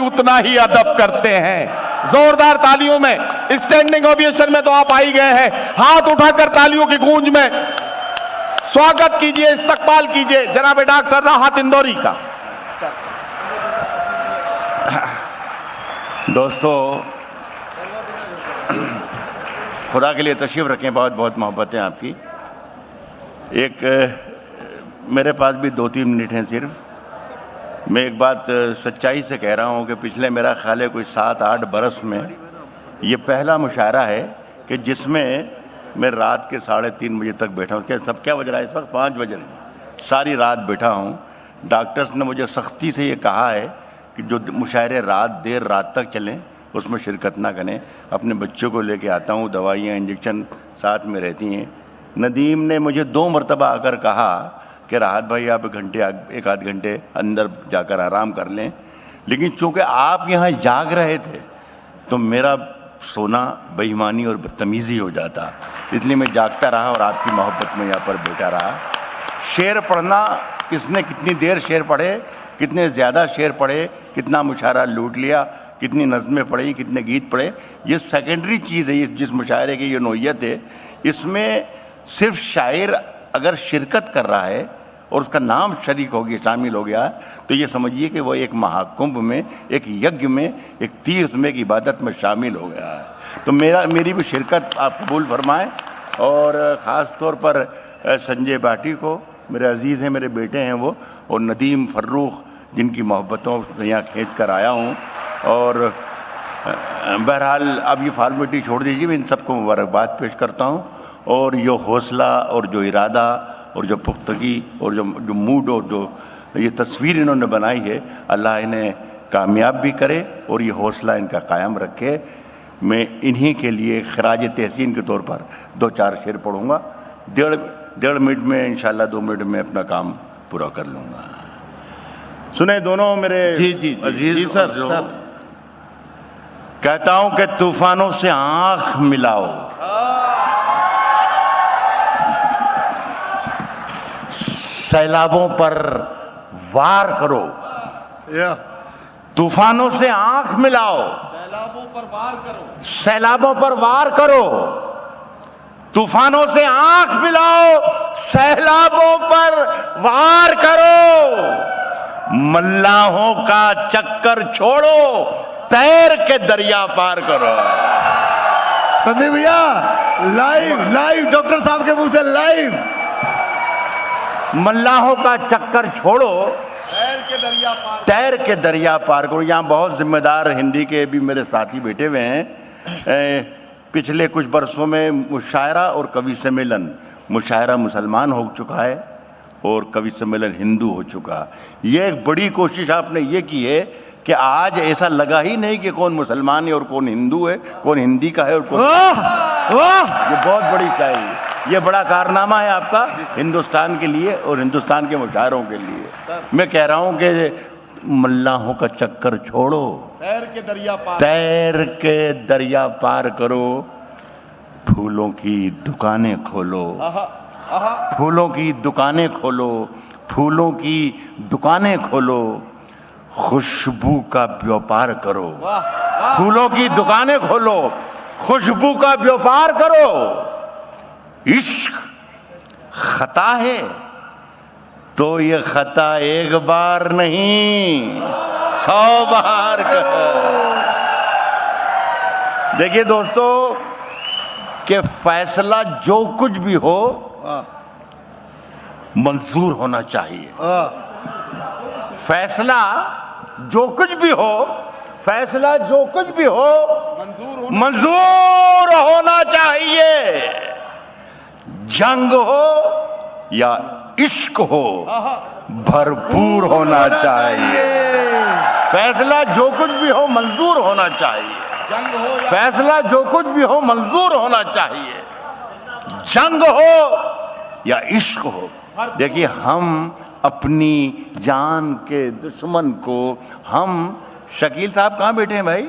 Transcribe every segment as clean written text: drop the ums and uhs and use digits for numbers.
उतना ही अदब करते हैं। जोरदार तालियों में, स्टैंडिंग ओवेशन में तो आप आ ही गए हैं, हाथ उठाकर तालियों की गूंज में स्वागत कीजिए, इस्तकबाल कीजिए जनाब डॉक्टर राहत इंदौरी का। दोस्तों, खुदा के लिए तशरीफ़ रखें, बहुत बहुत मोहब्बतें आपकी। मेरे पास भी 2-3 मिनट हैं सिर्फ। मैं एक बात सच्चाई से कह रहा हूँ कि पिछले मेरा ख्याल है कोई 7-8 बरस में ये पहला मुशायरा है कि जिसमें मैं रात के 3:30 बजे तक बैठा हूँ। क्या बज रहा है इस वक्त? 5 बज रहे हैं। सारी रात बैठा हूँ। डॉक्टर्स ने मुझे सख्ती से ये कहा है कि जो मुशायरे देर रात तक चलें उसमें शिरकत ना करें। अपने बच्चों को लेके आता हूँ, दवाइयाँ इंजेक्शन साथ में रहती हैं। नदीम ने मुझे 2 मरतबा आकर कहा कि राहत भाई आप एक आध घंटे अंदर जाकर आराम कर लें, लेकिन चूँकि आप यहाँ जाग रहे थे तो मेरा सोना बेईमानी और बदतमीज़ी हो जाता, इसलिए मैं जागता रहा और आपकी मोहब्बत में यहाँ पर बैठा रहा। शेर पढ़ना, किसने कितनी देर शेर पढ़े, कितने ज़्यादा शेर पढ़े, कितना मुशायरा लूट लिया, कितनी नज़में पढ़ी, कितने गीत पढ़े, ये सेकेंडरी चीज़ है। जिस मुशायरे की ये नोयत है, इसमें सिर्फ शायर अगर शिरकत कर रहा है और उसका नाम शरीक हो गया, शामिल हो गया, तो ये समझिए कि वो एक महाकुंभ में, एक यज्ञ में, एक तीर्थ में, एक इबादत में शामिल हो गया है। तो मेरी भी शिरकत आप कबूल फरमाएं। और ख़ास तौर पर संजय भाटी को, मेरे अजीज़ हैं, मेरे बेटे हैं वो, और नदीम फ़र्रुख, जिनकी मोहब्बतों से यहाँ खींच कर आया हूँ। और बहरहाल अब ये फॉर्मेलिटी छोड़ दीजिए, मैं इन सबको मुबारकबाद पेश करता हूँ। और जो हौसला और जो इरादा और जो पुख्तगी और जो मूड और जो ये तस्वीर इन्होंने बनाई है, अल्लाह इन्हें कामयाब भी करे और ये हौसला इनका कायम रखे। मैं इन्हीं के लिए खराज तहसीन के तौर पर 2-4 शेर पढ़ूँगा। 1.5 मिनट में, इंशाल्लाह 2 मिनट में अपना काम पूरा कर लूँगा। सुने दोनों मेरे अजीज सर, कहता हूँ कि तूफानों से आँख मिलाओ, सैलाबों पर वार करो। तूफानों से आंख मिलाओ, सैलाबों पर वार करो, सैलाबों पर वार करो। तूफानों से आंख मिलाओ, सैलाबों पर वार करो। मल्लाहों का चक्कर छोड़ो, तैर के दरिया पार करो। संदीप भैया, लाइव डॉक्टर साहब के मुंह से लाइव। मल्लाहों का चक्कर छोड़ो, तैर के दरिया पार करो। यहाँ बहुत जिम्मेदार हिंदी के भी मेरे साथी बैठे हुए हैं। पिछले कुछ बरसों में मुशायरा और कवि सम्मेलन, मुशायरा मुसलमान हो चुका है और कवि सम्मेलन हिंदू हो चुका। ये एक बड़ी कोशिश आपने ये की है कि आज ऐसा लगा ही नहीं कि कौन मुसलमान है और कौन हिंदू है, कौन हिंदी का है और कौन। ये बहुत बड़ी चाहिए, ये बड़ा कारनामा है आपका हिंदुस्तान के लिए और हिंदुस्तान के मुशायरों के लिए। मैं कह रहा हूँ कि मल्लाहों का चक्कर छोड़ो, तैर के दरिया पार करो। फूलों की दुकानें खोलो, फूलों की दुकानें खोलो, फूलों की दुकानें खोलो। खुशबू का व्यापार करो, फूलों की दुकानें खोलो, खुशबू का व्यापार करो। इश्क खता है तो ये खता एक बार नहीं 100 बार कर। देखिए दोस्तों, कि फैसला जो कुछ भी हो मंजूर होना चाहिए। फैसला जो कुछ भी हो, फैसला जो कुछ भी हो मंजूर होना चाहिए। जंग हो या इश्क हो, भरपूर होना चाहिए। फैसला जो कुछ भी हो मंजूर होना चाहिए। फैसला जो कुछ भी हो मंजूर होना चाहिए। जंग हो या इश्क हो। देखिए, हम अपनी जान के दुश्मन को, हम शकील साहब कहाँ बैठे हैं भाई?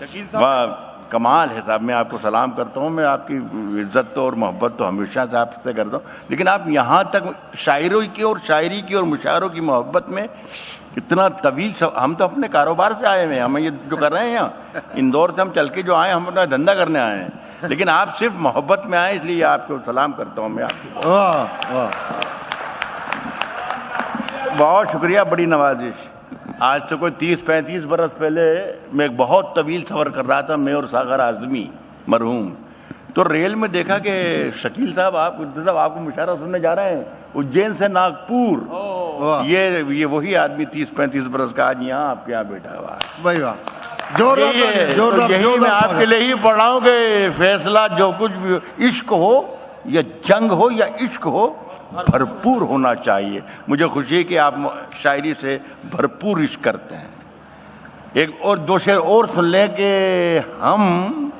शकील साहब, वाह कमाल है साहब। मैं आपको सलाम करता हूँ। मैं आपकी इज्जत और मोहब्बत तो हमेशा से आपसे करता हूँ, लेकिन आप यहाँ तक शायरों की और शायरी की और मुशायरों की मोहब्बत में इतना तवील सब, हम तो अपने कारोबार से आए हुए हैं, हम ये जो कर रहे हैं यहाँ इंदौर से हम चल के जो आए, हम अपना धंधा करने आए हैं, लेकिन आप सिर्फ मोहब्बत में आए, इसलिए आपको सलाम करता हूँ मैं आपको। वाह वाह, बहुत शुक्रिया, बड़ी नवाजिश। आज से कोई 30-35 बरस पहले मैं एक बहुत तवील सफ़र कर रहा था, मैं और सागर आज़मी मरहूम, तो रेल में देखा कि शकील साहब आपको मुशायरा सुनने जा रहे हैं उज्जैन से नागपुर। वाह ये वही आदमी 30-35 बरस का आज यहाँ आपके यहाँ बैठा हुआ है। भाई वाह, जोरदार ताली, जोरदार यही मैं जोरदार आपके स्वागत। लिए ही पढ़ रहा हूँ कि फैसला जो कुछ भी, इश्क हो या जंग हो या इश्क हो, भरपूर होना चाहिए। मुझे खुशी है कि आप शायरी से भरपूर इश्क करते हैं। एक और दो शेर और सुन लें कि हम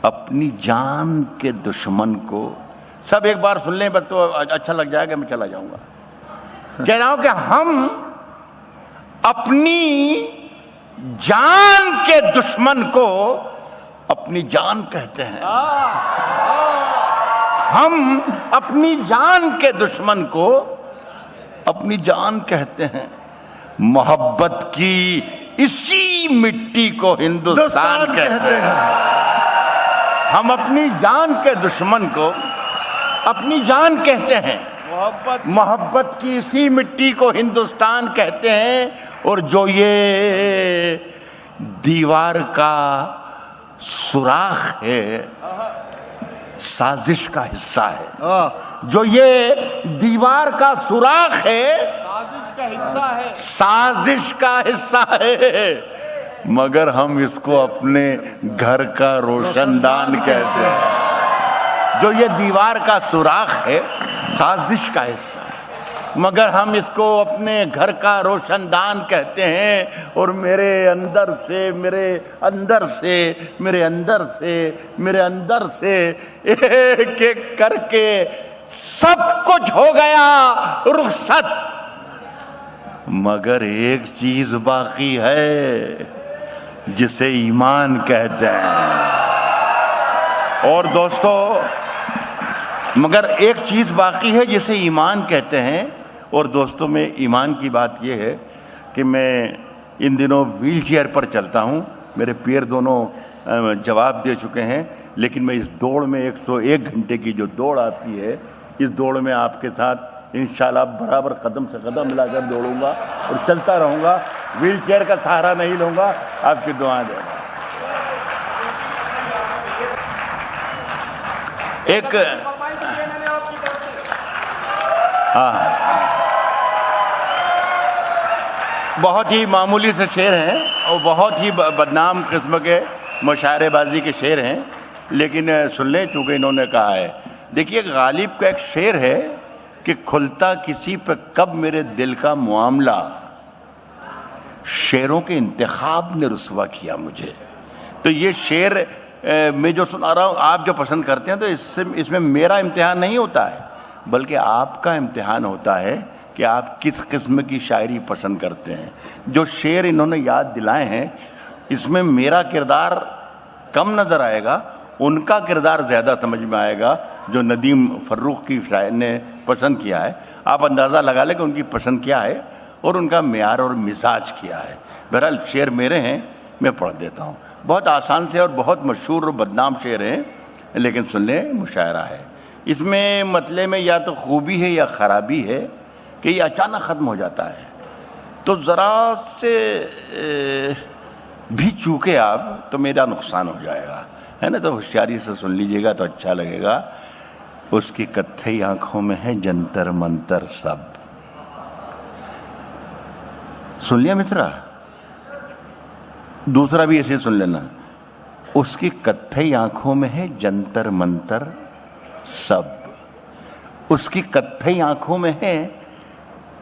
अपनी जान के दुश्मन को, सब एक बार सुन लें बस तो अच्छा लग जाएगा, मैं चला जाऊंगा। कह रहा हूं कि हम अपनी जान के दुश्मन को अपनी जान कहते हैं। हम अपनी जान के दुश्मन को अपनी जान कहते हैं। मोहब्बत की इसी मिट्टी को हिंदुस्तान कहते हैं। हम अपनी जान के दुश्मन को अपनी जान कहते हैं। मोहब्बत की इसी मिट्टी को हिंदुस्तान कहते हैं। और जो ये दीवार का सुराख है, साजिश का हिस्सा है। जो ये दीवार का सुराख है, साजिश का हिस्सा है, मगर हम इसको अपने घर का रोशनदान कहते हैं। जो ये दीवार का सुराख है, साजिश का हिस्सा, मगर हम इसको अपने घर का रोशनदान कहते हैं। और मेरे अंदर से एक एक करके सब कुछ हो गया रुखसत, मगर एक चीज बाकी है जिसे ईमान कहते हैं। और दोस्तों, मगर एक चीज बाकी है जिसे ईमान कहते हैं। और दोस्तों, में ईमान की बात यह है कि मैं इन दिनों व्हील चेयर पर चलता हूँ। मेरे पैर दोनों जवाब दे चुके हैं, लेकिन मैं इस दौड़ में 101 घंटे की जो दौड़ आती है, इस दौड़ में आपके साथ इंशाल्लाह बराबर कदम से कदम मिलाकर दौड़ूंगा और चलता रहूँगा। व्हील चेयर का सहारा नहीं लूँगा, आपकी दुआ दे। एक बहुत ही मामूली से शेर हैं और बहुत ही बदनाम किस्म के मुशायरेबाजी के शेर हैं, लेकिन सुन लें चूँकि इन्होंने कहा है। देखिए, गालिब का एक शेर है कि खुलता किसी पे कब मेरे दिल का मामला, शेरों के इंतखाब ने रुसवा किया मुझे। तो ये शेर मैं जो सुना रहा हूँ, आप जो पसंद करते हैं, तो इसमें मेरा इम्तिहान नहीं होता है, बल्कि आपका इम्तिहान होता है कि आप किस किस्म की शायरी पसंद करते हैं। जो शेर इन्होंने याद दिलाए हैं, इसमें मेरा किरदार कम नज़र आएगा, उनका किरदार ज़्यादा समझ में आएगा जो नदीम फ़र्रुख की शायर ने पसंद किया है। आप अंदाज़ा लगा लें कि उनकी पसंद क्या है और उनका मेयार और मिजाज क्या है। बहरहाल शेर मेरे हैं, मैं पढ़ देता हूँ। बहुत आसान से और बहुत मशहूर और बदनाम शेर हैं, लेकिन सुन लें, मुशायरा है। इसमें मतले में या तो खूबी है या ख़राबी है कि ये अचानक ख़त्म हो जाता है। तो ज़रा से भी चूके आप तो मेरा नुकसान हो जाएगा, है ना। तो होशियारी से सुन लीजिएगा तो अच्छा लगेगा। उसकी कत्थई आंखों में है जंतर मंतर सब। सुन लिया मित्रा? दूसरा भी ऐसे सुन लेना। उसकी कत्थई आंखों में है जंतर मंतर सब। उसकी कत्थई आंखों में है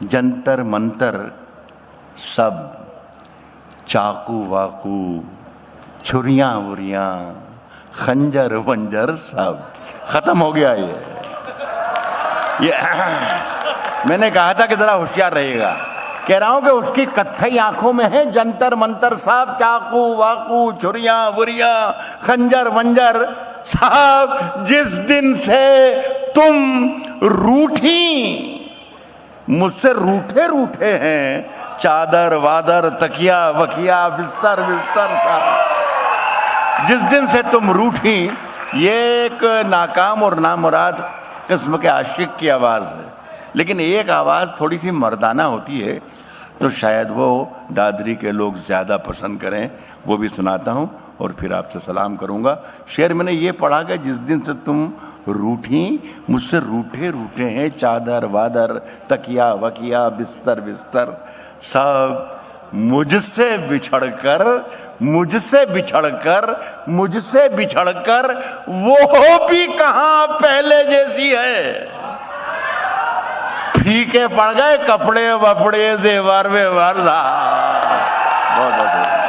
जंतर मंतर सब। चाकू वाकू, छुरियां वुरियां, खंजर वंजर सब। खत्म हो गया ये मैंने कहा था कि जरा होशियार रहेगा। कह रहा हूं कि उसकी कत्थई आंखों में है जंतर मंतर सब। चाकू वाकू, छुरियां वुरियां, खंजर वंजर साहब। जिस दिन से तुम रूठी, मुझसे रूठे रूठे हैं, चादर वादर तकिया वकिया बिस्तर बिस्तर था। जिस दिन से तुम रूठी, ये एक नाकाम और नामुराद किस्म के आशिक की आवाज़ है, लेकिन एक आवाज़ थोड़ी सी मर्दाना होती है, तो शायद वो दादरी के लोग ज़्यादा पसंद करें। वो भी सुनाता हूँ और फिर आपसे सलाम करूँगा। शेर मैंने ये पढ़ा कि जिस दिन से तुम रूठी, मुझसे रूठे रूठे हैं चादर वादर तकिया वकिया बिस्तर बिस्तर, सब मुझसे बिछड़कर मुझसे बिछड़कर मुझसे बिछड़कर वो भी कहाँ पहले जैसी है। फीके पड़ गए कपड़े वपड़े जेवर वेवर। बहुत बहुत